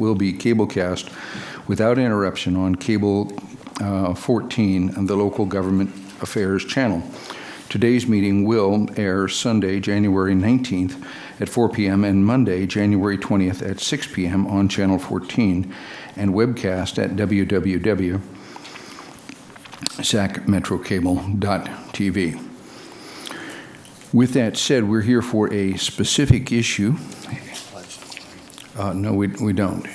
will be cablecast without interruption on Cable 14 and the Local Government Affairs channel. Today's meeting will air Sunday, January 19th at 4 p.m. and Monday, January 20th at 6 p.m. on Channel 14 and webcast at www.sacmetrocable.tv. With that said, we're here for a specific issue. No, we don't.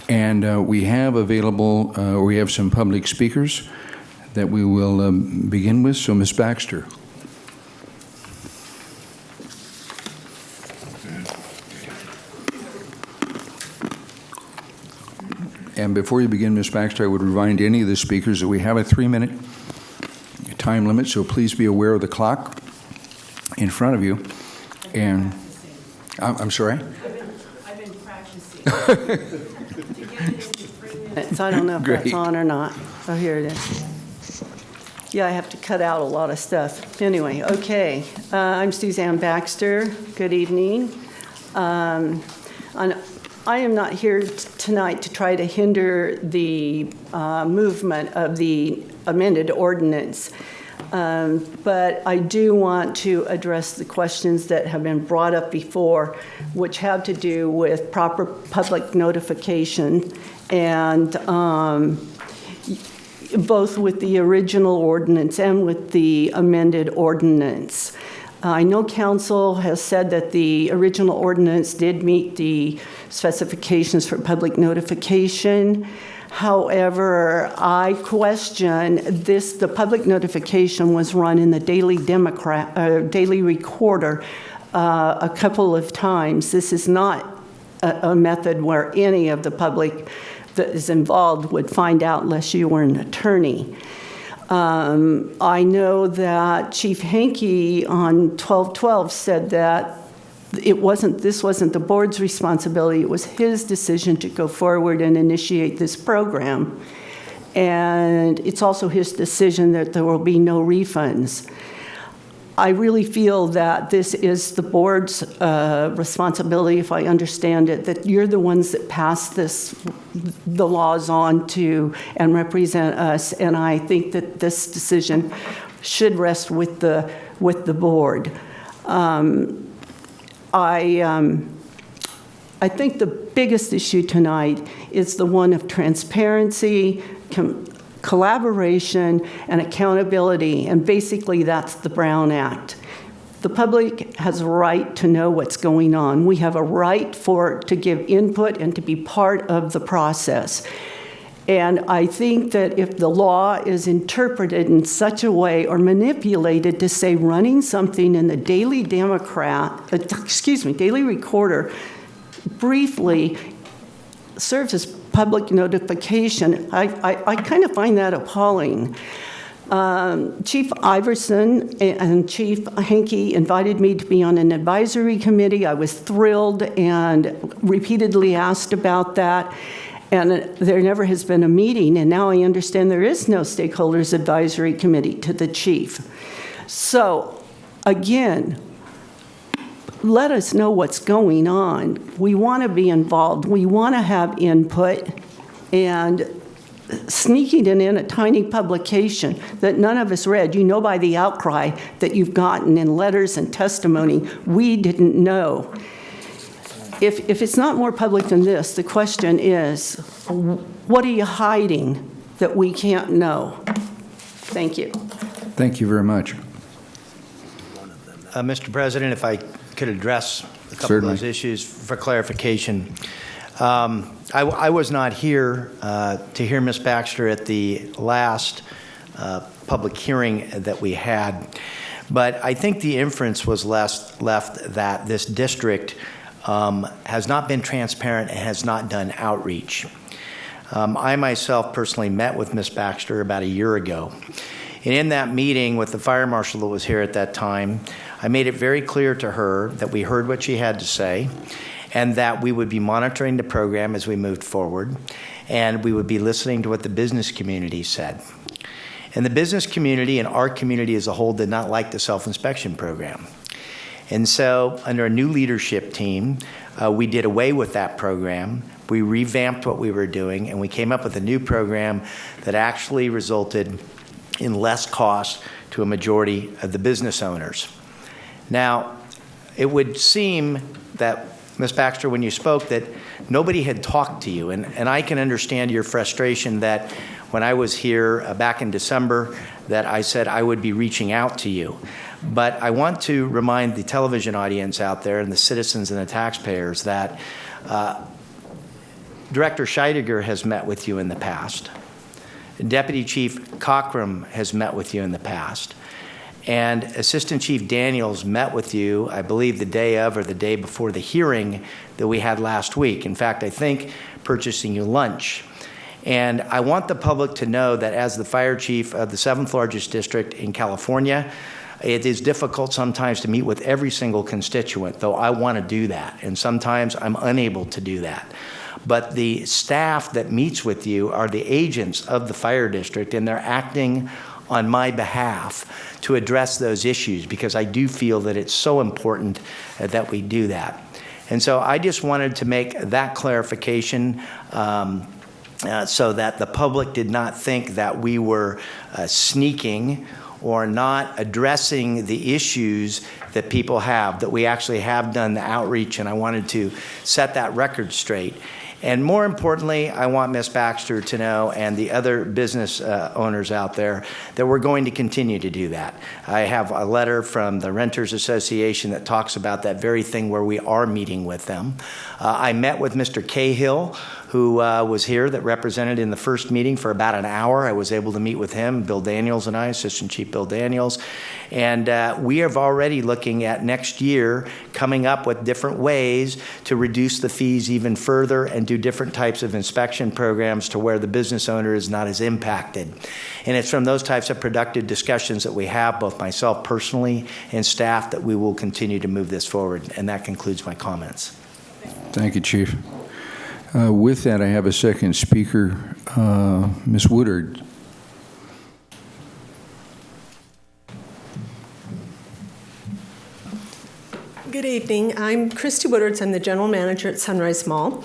And we have available, we have some public speakers that we will begin with. So, Ms. Baxter. And before you begin, Ms. Baxter, I would remind any of the speakers that we have a 3-minute time limit, so please be aware of the clock in front of you. And I'm sorry? I've been practicing. So I don't know if that's on or not. Oh, here it is. Yeah, I have to cut out a lot of stuff. Anyway, okay. I'm Suzanne Baxter. Good evening. I am not here tonight to try to hinder the movement of the amended ordinance, but I do want to address the questions that have been brought up before, which have to do with proper public notification and both with the original ordinance and with the amended ordinance. I know Council has said that the original ordinance did meet the specifications for public notification. However, I question this. The public notification was run in the Daily Recorder a couple of times. This is not a method where any of the public that is involved would find out unless you were an attorney. I know that Chief Hankey on 12/12 said that this wasn't the board's responsibility, it was his decision to go forward and initiate this program. And it's also his decision that there will be no refunds. I really feel that this is the board's responsibility, if I understand it, that you're the ones that pass the laws on to and represent us, and I think that this decision should rest with the board. I think the biggest issue tonight is the one of transparency, collaboration, and accountability, and basically that's the Brown Act. The public has a right to know what's going on. We have a right to give input and to be part of the process. And I think that if the law is interpreted in such a way or manipulated to say running something in the Daily Recorder briefly serves as public notification, I kind of find that appalling. Chief Iverson and Chief Hankey invited me to be on an advisory committee. I was thrilled and repeatedly asked about that. And there never has been a meeting, and now I understand there is no stakeholders advisory committee to the chief. So, again, let us know what's going on. We want to be involved. We want to have input, and sneaking it in a tiny publication that none of us read, you know by the outcry that you've gotten in letters and testimony, we didn't know. If it's not more public than this, the question is, what are you hiding that we can't know? Thank you. Thank you very much. Mr. President, if I could address a couple Certainly. of those issues for clarification. I was not here to hear Ms. Baxter at the last public hearing that we had, but I think the inference was left that this district has not been transparent and has not done outreach. I myself personally met with Ms. Baxter about a year ago. And in that meeting with the fire marshal that was here at that time, I made it very clear to her that we heard what she had to say and that we would be monitoring the program as we moved forward, and we would be listening to what the business community said. And the business community and our community as a whole did not like the self-inspection program. And so under a new leadership team, we did away with that program. We revamped what we were doing, and we came up with a new program that actually resulted in less cost to a majority of the business owners. Now, it would seem that, Ms. Baxter, when you spoke, that nobody had talked to you, and I can understand your frustration that when I was here back in December, that I said I would be reaching out to you. But I want to remind the television audience out there and the citizens and the taxpayers that Director Scheidegger has met with you in the past. Deputy Chief Cockrum has met with you in the past. And Assistant Chief Daniels met with you, I believe, the day of or the day before the hearing that we had last week. In fact, I think purchasing you lunch. And I want the public to know that as the fire chief of the 7th largest district in California, it is difficult sometimes to meet with every single constituent, though I want to do that. And sometimes I'm unable to do that. But the staff that meets with you are the agents of the fire district, and they're acting on my behalf to address those issues, because I do feel that it's so important that we do that. And so I just wanted to make that clarification so that the public did not think that we were sneaking or not addressing the issues that people have, that we actually have done the outreach, and I wanted to set that record straight. And more importantly, I want Ms. Baxter to know, and the other business owners out there, that we're going to continue to do that. I have a letter from the Renters Association that talks about that very thing, where we are meeting with them. I met with Mr. Cahill, who was here, that represented in the first meeting for about an hour. I was able to meet with him, Bill Daniels and I, Assistant Chief Bill Daniels. And we are already looking at next year coming up with different ways to reduce the fees even further and do different types of inspection programs to where the business owner is not as impacted. And it's from those types of productive discussions that we have, both myself personally and staff, that we will continue to move this forward. And that concludes my comments. Thank you, Chief. With that, I have a second speaker, Ms. Woodard. Good evening. I'm Christy Woodard. I'm the general manager at Sunrise Mall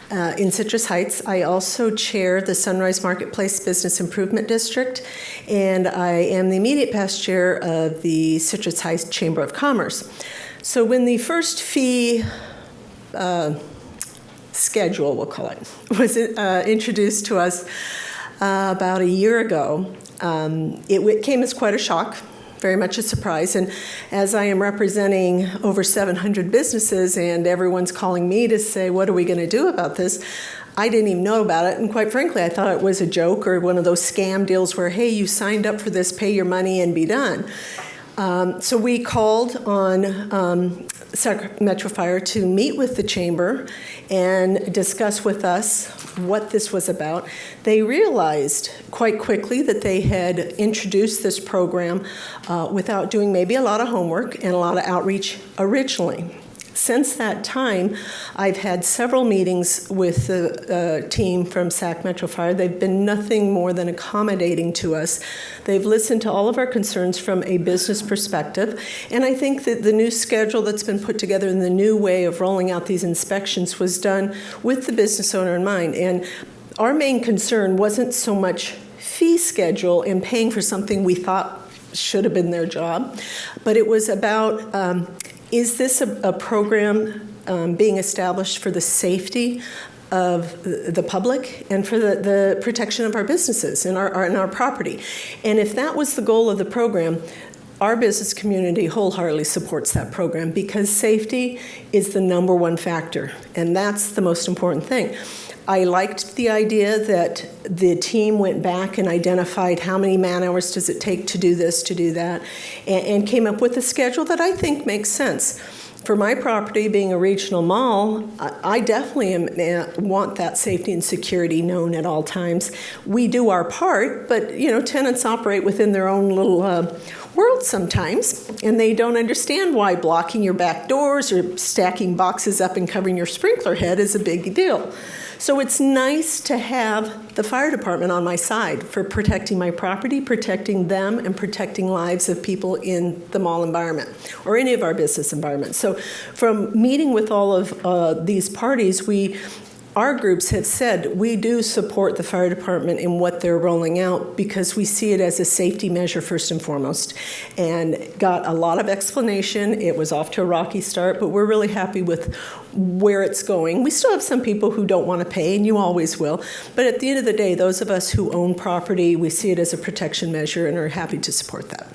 in Citrus Heights. I also chair the Sunrise Marketplace Business Improvement District, and I am the immediate past chair of the Citrus Heights Chamber of Commerce. So when the first fee schedule, we'll call it, was introduced to us about a year ago, it came as quite a shock, very much a surprise. And as I am representing over 700 businesses and everyone's calling me to say, what are we going to do about this? I didn't even know about it. And quite frankly, I thought it was a joke or one of those scam deals where, hey, you signed up for this, pay your money and be done. So we called on Sacramento Metro Fire to meet with the chamber and discuss with us what this was about. They realized quite quickly that they had introduced this program without doing maybe a lot of homework and a lot of outreach originally. Since that time, I've had several meetings with the team from Sac Metro Fire. They've been nothing more than accommodating to us. They've listened to all of our concerns from a business perspective, and I think that the new schedule that's been put together and the new way of rolling out these inspections was done with the business owner in mind. And our main concern wasn't so much fee schedule and paying for something we thought should have been their job, but it was about is this a program being established for the safety of the public and for the protection of our businesses and our property? And if that was the goal of the program, our business community wholeheartedly supports that program, because safety is the number one factor, and that's the most important thing. I liked the idea that the team went back and identified how many man-hours does it take to do this, to do that, and came up with a schedule that I think makes sense. For my property, being a regional mall, I definitely want that safety and security known at all times. We do our part, but tenants operate within their own little world sometimes, and they don't understand why blocking your back doors or stacking boxes up and covering your sprinkler head is a big deal. So it's nice to have the fire department on my side for protecting my property, protecting them, and protecting lives of people in the mall environment or any of our business environments. So from meeting with all of these parties, our groups have said we do support the fire department in what they're rolling out because we see it as a safety measure first and foremost, and got a lot of explanation. It was off to a rocky start, but we're really happy with where it's going. We still have some people who don't want to pay, and you always will, but at the end of the day, those of us who own property, we see it as a protection measure and are happy to support that.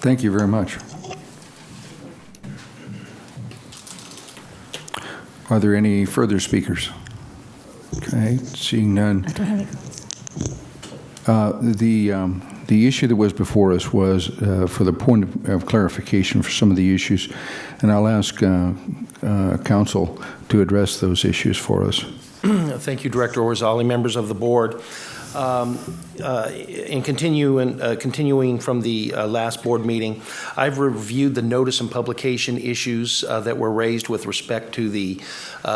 Thank you very much. Are there any further speakers? Okay, seeing none. I don't have any. The issue that was before us was for the point of clarification for some of the issues, and I'll ask Council to address those issues for us. Thank you, Director Orzali, members of the board. In continuing from the last board meeting, I've reviewed the notice and publication issues that were raised with respect to the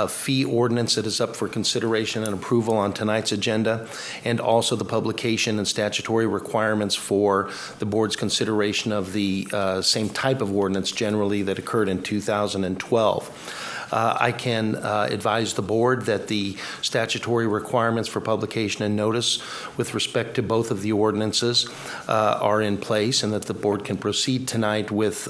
fee ordinance that is up for consideration and approval on tonight's agenda, and also the publication and statutory requirements for the board's consideration of the same type of ordinance generally that occurred in 2012. I can advise the board that the statutory requirements for publication and notice with respect to both of the ordinances are in place, and that the board can proceed tonight with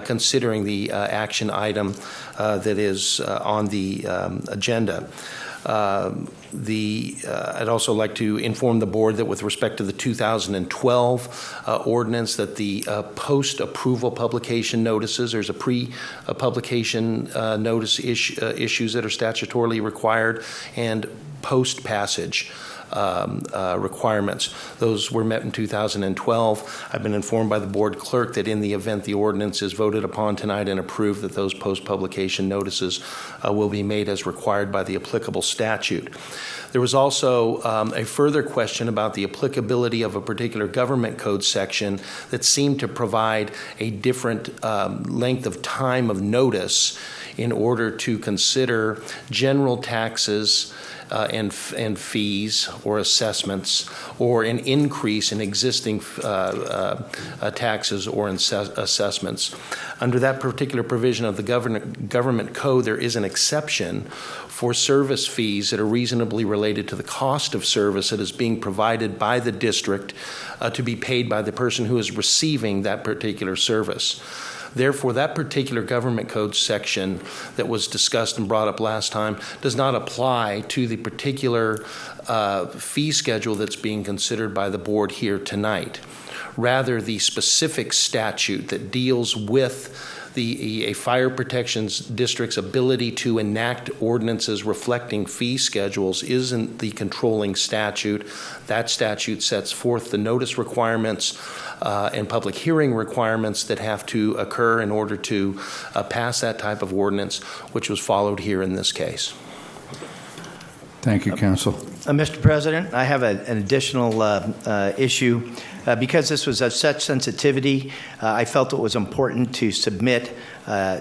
considering the action item that is on the agenda. I'd also like to inform the board that with respect to the 2012 ordinance, that the post-approval publication notices, there's a pre-publication notice issues that are statutorily required, and post-passage requirements. Those were met in 2012. I've been informed by the board clerk that in the event the ordinance is voted upon tonight and approved, that those post-publication notices will be made as required by the applicable statute. There was also a further question about the applicability of a particular government code section that seemed to provide a different length of time of notice in order to consider general taxes and fees or assessments, or an increase in existing taxes or assessments. Under that particular provision of the government code, there is an exception for service fees that are reasonably related to the cost of service that is being provided by the district to be paid by the person who is receiving that particular service. Therefore, that particular government code section that was discussed and brought up last time does not apply to the particular fee schedule that's being considered by the board here tonight. Rather, the specific statute that deals with a fire protection district's ability to enact ordinances reflecting fee schedules isn't the controlling statute. That statute sets forth the notice requirements and public hearing requirements that have to occur in order to pass that type of ordinance, which was followed here in this case. Thank you, Council. Mr. President, I have an additional issue. Because this was of such sensitivity, I felt it was important to submit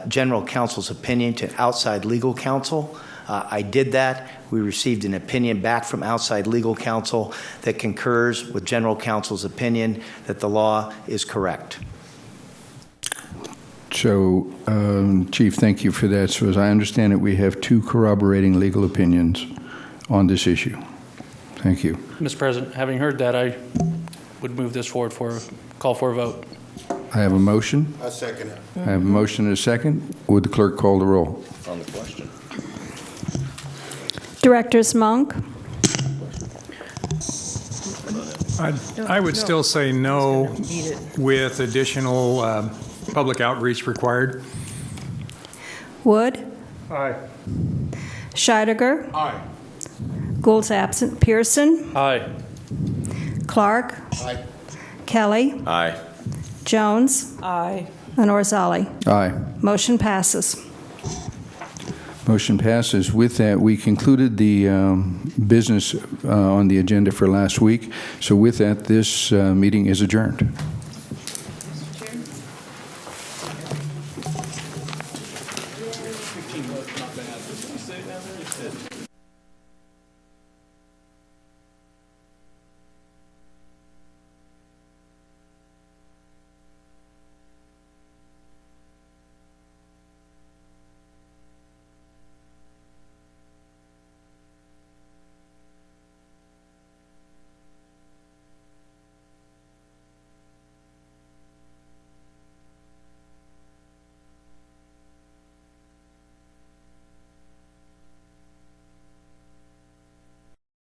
General Counsel's opinion to outside legal counsel. I did that. We received an opinion back from outside legal counsel that concurs with General Counsel's opinion that the law is correct. So, Chief, thank you for that. So as I understand it, we have two corroborating legal opinions on this issue. Thank you. Mr. President, having heard that, I would move this forward for a call for a vote. I have a motion. I second it. I have a motion and a second. Would the clerk call the roll? On the question. Directors Monk, I would still say no with additional public outreach required. Wood, Aye. Scheidegger, Aye. Gould's absent, Pearson, Aye. Clark, Aye. Kelly, Aye. Jones, Aye. and Orzali. Aye. Motion passes. Motion passes. With that, we concluded the business on the agenda for last week. So with that, this meeting is adjourned.